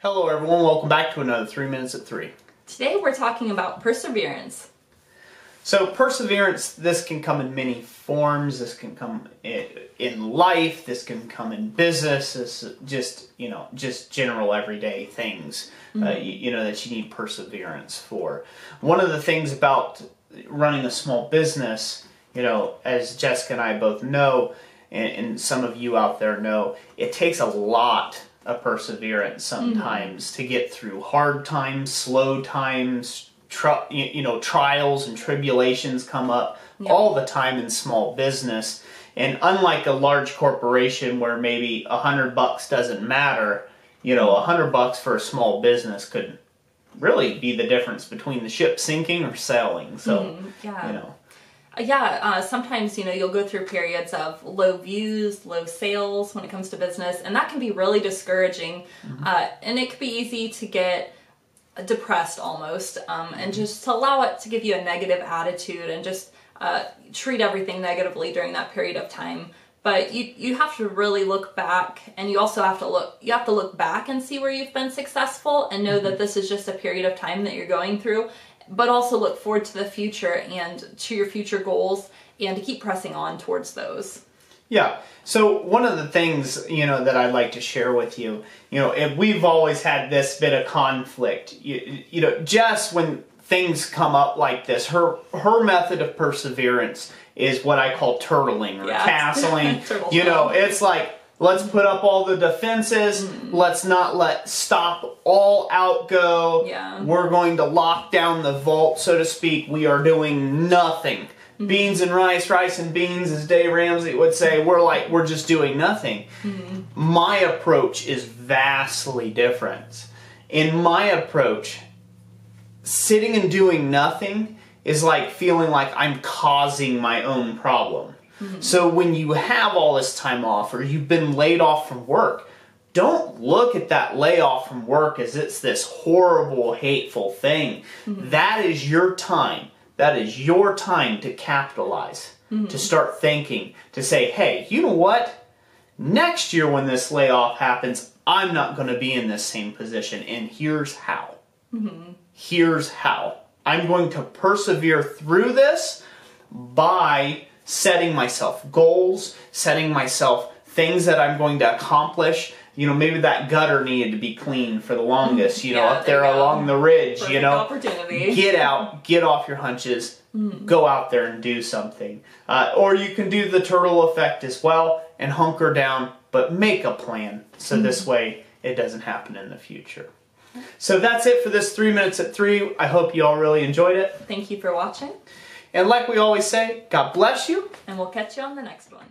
Hello everyone, welcome back to another 3 Minutes at 3. Today we're talking about perseverance. So perseverance, this can come in many forms. This can come in life, this can come in business. This is just general everyday things that you need perseverance for. One of the things about running a small business, as Jessica and I both know, and some of you out there know, it takes a lot of perseverance sometimes to get through hard times, slow times, trials and tribulations come up all the time in small business. And unlike a large corporation where maybe $100 doesn't matter, $100 for a small business could really be the difference between the ship sinking or sailing. So, sometimes, you'll go through periods of low views, low sales when it comes to business, and that can be really discouraging. And it can be easy to get depressed almost, and just to allow it to give you a negative attitude and just treat everything negatively during that period of time. But you have to really look back, and you also have to look back and see where you've been successful and know that this is just a period of time that you're going through, but also look forward to the future and to your future goals and to keep pressing on towards those. Yeah. So one of the things, that I'd like to share with you, if we've always had this bit of conflict, Jess, when things come up like this, her method of perseverance is what I call turtling or castling. It's like, let's put up all the defenses. Let's not stop all out go. We're going to lock down the vault, so to speak. We are doing nothing. Beans and rice, rice and beans, as Dave Ramsey would say. We're just doing nothing. My approach is vastly different. In my approach, sitting and doing nothing is like feeling like I'm causing my own problem. So when you have all this time off or you've been laid off from work, don't look at that layoff from work as it's this horrible, hateful thing. That is your time. That is your time to capitalize, to start thinking, to say, hey, you know what? Next year when this layoff happens, I'm not going to be in this same position, and here's how. Here's how. I'm going to persevere through this by setting myself goals, setting myself things that I'm going to accomplish. Maybe that gutter needed to be clean for the longest, up there along the ridge, opportunity. Get out, get off your hunches, go out there and do something. Or you can do the turtle effect as well and hunker down, but make a plan so this way it doesn't happen in the future. So that's it for this 3 Minutes at 3. I hope you all really enjoyed it. Thank you for watching. And like we always say, God bless you. And we'll catch you on the next one.